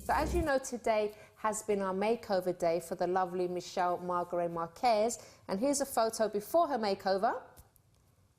So as you know, today has been our makeover day for the lovely Michelle Margaret Marques. And here's a photo before her makeover.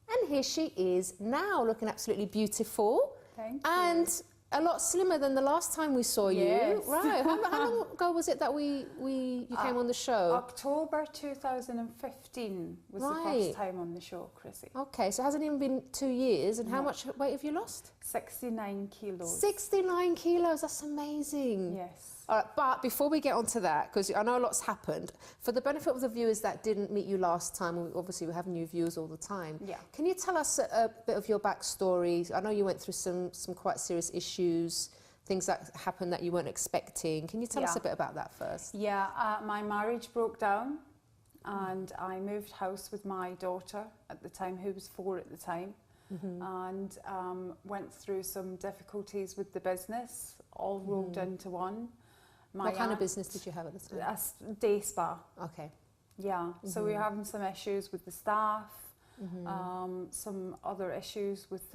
And here she is now, looking absolutely beautiful. Thank you. And a lot slimmer than the last time we saw Yes. you. Right. How long ago was it that you came on the show? October 2015 was the first time on the show, Chrissy. Okay, so it hasn't even been 2 years. And how much weight have you lost? 69 kilos. 69 kilos, that's amazing. Yes. All right, but before we get onto that, because I know a lot's happened, for the benefit of the viewers that didn't meet you last time, obviously we have new viewers all the time. Yeah. Can you tell us a bit of your backstory? I know you went through some quite serious issues, things that happened that you weren't expecting. Can you tell us a bit about that first? Yeah, my marriage broke down and I moved house with my daughter at the time, who was 4 at the time. And went through some difficulties with the business, all rolled into one. What kind of business did you have at the time? A day spa. Okay. Yeah, so we were having some issues with the staff, some other issues with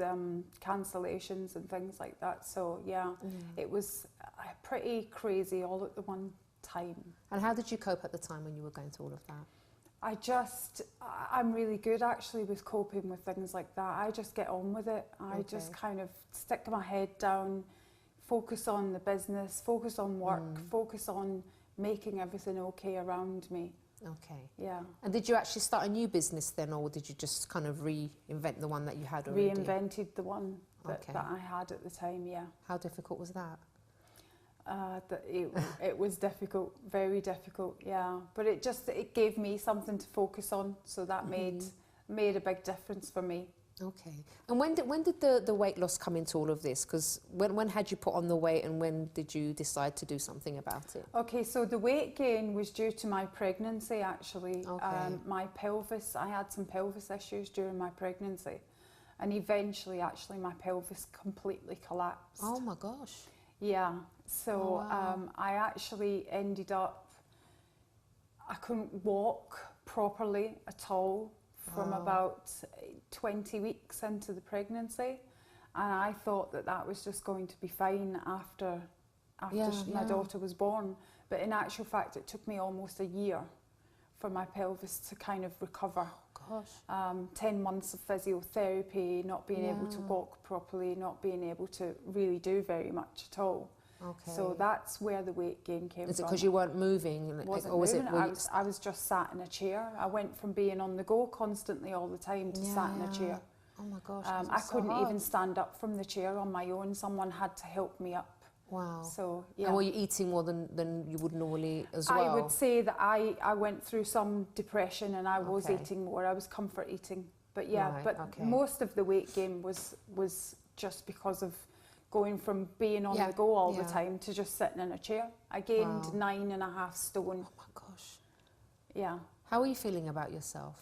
cancellations and things like that. So yeah, it was pretty crazy all at the one time. And how did you cope at the time when you were going through all of that? I'm really good actually with coping with things like that. I just get on with it. I just kind of stick my head down, focus on the business, focus on work, focus on making everything okay around me. Okay. Yeah. And did you actually start a new business then, or did you just kind of reinvent the one that you had already? Reinvented the one that I had at the time, yeah. How difficult was that? It was difficult, very difficult, yeah. But it gave me something to focus on, so that made a big difference for me. Okay. And when did the weight loss come into all of this? Because when had you put on the weight, and when did you decide to do something about it? Okay, so the weight gain was due to my pregnancy actually. Okay. My pelvis, I had some pelvis issues during my pregnancy, and eventually actually my pelvis completely collapsed. Oh my gosh. Yeah, so I actually ended up, I couldn't walk properly at all from about 20 weeks into the pregnancy, and I thought that was just going to be fine after my daughter was born, but in actual fact it took me almost a year for my pelvis to kind of recover. Oh, gosh. 10 months of physiotherapy, not being able to walk properly, not being able to really do very much at all. Okay. So that's where the weight gain came from. Is it because you weren't moving? Wasn't moving. I was just sat in a chair. I went from being on the go constantly all the time to sat in a chair. Oh my gosh. I couldn't even stand up from the chair on my own. Someone had to help me up. Wow. So yeah. And were you eating more than you would normally as well? I would say that I went through some depression, and I was eating more. I was comfort eating. But yeah, most of the weight gain was just because of going from being on the go all the time to just sitting in a chair. I gained 9.5 stone. Oh my gosh. Yeah. How are you feeling about yourself?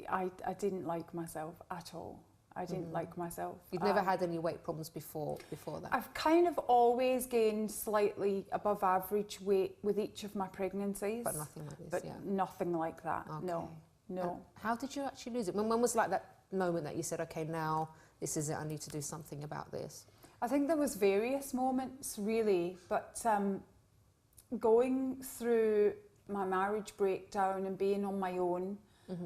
I didn't like myself at all. I didn't like myself. You'd never had any weight problems before that? I've kind of always gained slightly above average weight with each of my pregnancies. But nothing like this, But nothing like that, Okay. no. And how did you actually lose it? When was like that moment that you said, okay, now this is it, I need to do something about this? I think there was various moments really, but going through my marriage breakdown and being on my own,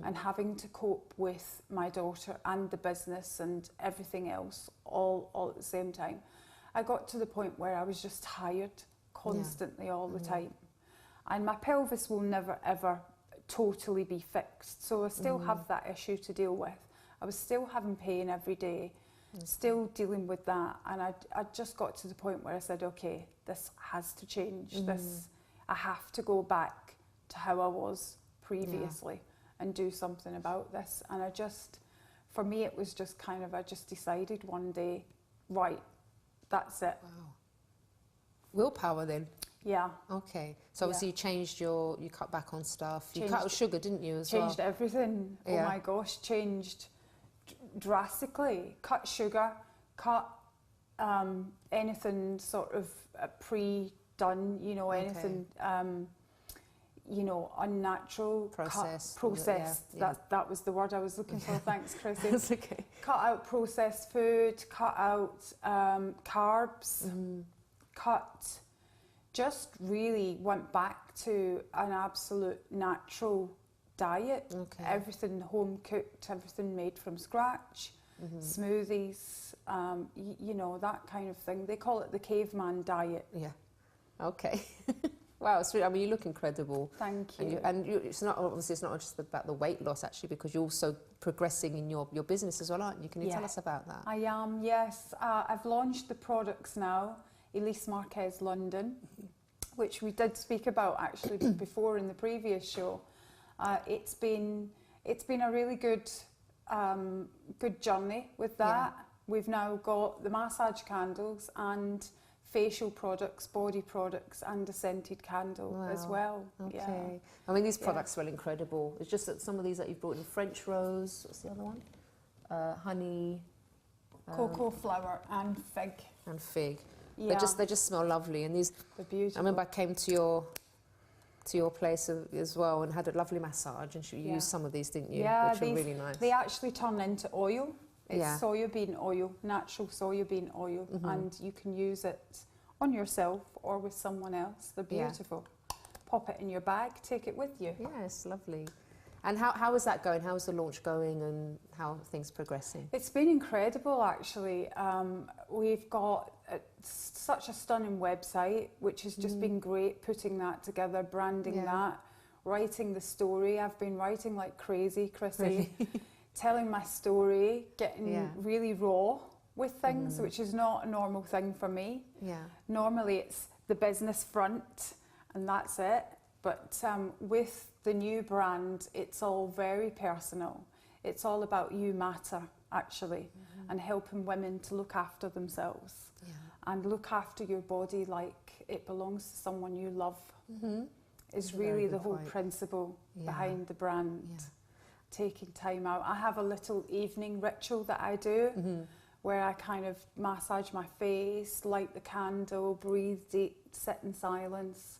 and having to cope with my daughter and the business and everything else all at the same time, I got to the point where I was just tired constantly all the time. And my pelvis will never ever totally be fixed, so I still have that issue to deal with. I was still having pain every day, still dealing with that, and I just got to the point where I said, okay, this has to change. I have to go back to how I was previously and do something about this. And for me it was just kind of, I just decided one day, right, that's it. Wow. Willpower then? Yeah. Okay. So obviously you cut back on stuff. You cut out sugar, didn't you, as well? Changed everything. Oh my gosh, changed drastically. Cut sugar, cut anything sort of pre-done, anything unnatural, processed. That was the word I was looking for. Thanks, Chrissy. That's okay. Cut out processed food, cut out carbs, cut just really went back to an absolute natural diet. Okay. Everything home cooked, everything made from scratch, smoothies, you know, that kind of thing. They call it the caveman diet. Yeah. Okay. Wow, it's really, I mean, you look incredible. Thank you. And it's not, obviously, it's not just about the weight loss, actually, because you're also progressing in your business as well, aren't you? Can you tell us about that? I am, yes. I've launched the products now, Elise Marques London, which we did speak about, actually, before in the previous show. It's been a really good journey with that. Yeah. We've now got the massage candles and facial products, body products, and a scented candle as well. Okay. Yeah. I mean, these products smell incredible. It's just that some of these that you've brought in, French rose, what's the other one? Honey. Cocoa flower and fig. And fig. Yeah. They just smell lovely. And these, they're beautiful. I remember I came to your place as well and had a lovely massage, and you used some of these, didn't you? Yeah, which are really nice. They actually turn into oil. It's soybean oil, natural soybean oil, and you can use it on yourself or with someone else. They're beautiful. Pop it in your bag, take it with you. Yes, lovely. And how is that going? How is the launch going, and how are things progressing? It's been incredible, actually. We've got such a stunning website, which has just been great, putting that together, branding that, writing the story. I've been writing like crazy, Chrissy. Really? Telling my story, getting really raw with things, which is not a normal thing for me. Yeah. Normally it's the business front and that's it. But with the new brand, it's all very personal. It's all about you matter, actually, and helping women to look after themselves and look after your body like it belongs to someone you love. Is really the whole principle behind the brand. Yeah. Taking time out. I have a little evening ritual that I do where I kind of massage my face, light the candle, breathe deep, sit in silence,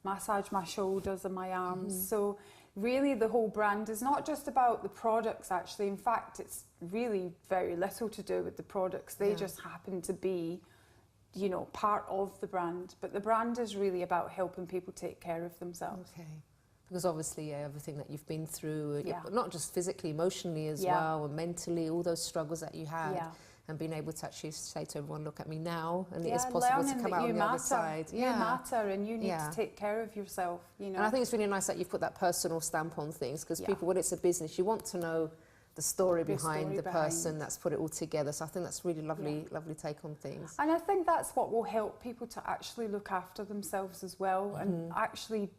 massage my shoulders and my arms. So really the whole brand is not just about the products, actually. In fact, it's really very little to do with the products. They just happen to be, you know, part of the brand. But the brand is really about helping people take care of themselves. Okay. Because obviously, everything that you've been through, not just physically, emotionally as well, and mentally, all those struggles that you had, and being able to actually say to everyone, look at me now, and it is possible to come out on the other side. You matter, and you need to take care of yourself, you know. And I think it's really nice that you've put that personal stamp on things, because people, when it's a business, you want to know the story behind the person that's put it all together. So I think that's really lovely, lovely take on things. And I think that's what will help people to actually look after themselves as well, and actually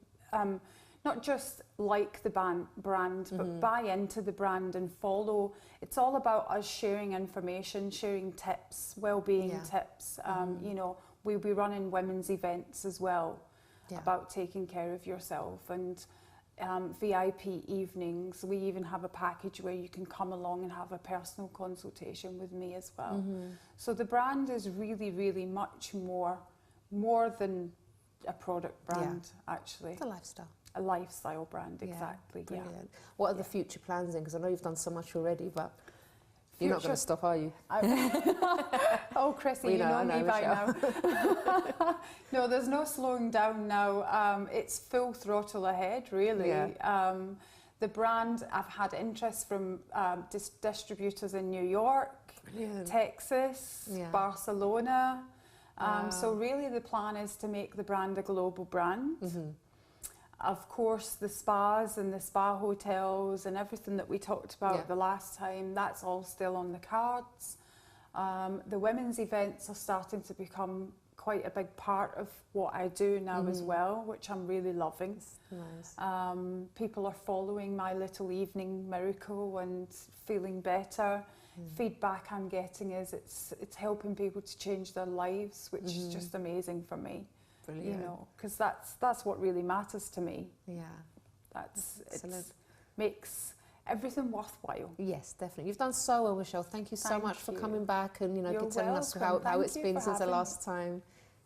not just like the brand, but buy into the brand and follow. It's all about us sharing information, sharing tips, well-being tips. You know, we'll be running women's events as well about taking care of yourself, and VIP evenings. We even have a package where you can come along and have a personal consultation with me as well. So the brand is really, really much more than a product brand, actually. It's a lifestyle. A lifestyle brand, exactly. Brilliant. What are the future plans then? Because I know you've done so much already, but you're not going to stop, are you? Oh, Chrissy, you know me by now. No, there's no slowing down now. It's full throttle ahead, really. The brand, I've had interest from distributors in New York, Texas, Barcelona. So really the plan is to make the brand a global brand. Of course, the spas and the spa hotels and everything that we talked about the last time, that's all still on the cards. The women's events are starting to become quite a big part of what I do now as well, which I'm really loving. Nice. People are following my little evening miracle and feeling better. Feedback I'm getting is it's helping people to change their lives, which is just amazing for me. Brilliant. You know, because that's what really matters to me. Yeah, it makes everything worthwhile. Yes, definitely. You've done so well, Michelle. Thank you so much for coming back and telling us how it's been since the last time.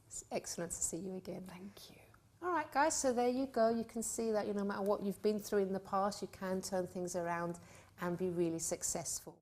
It's excellent to see you again. Thank you. All right, guys. So there you go. You can see that no matter what you've been through in the past, you can turn things around and be really successful.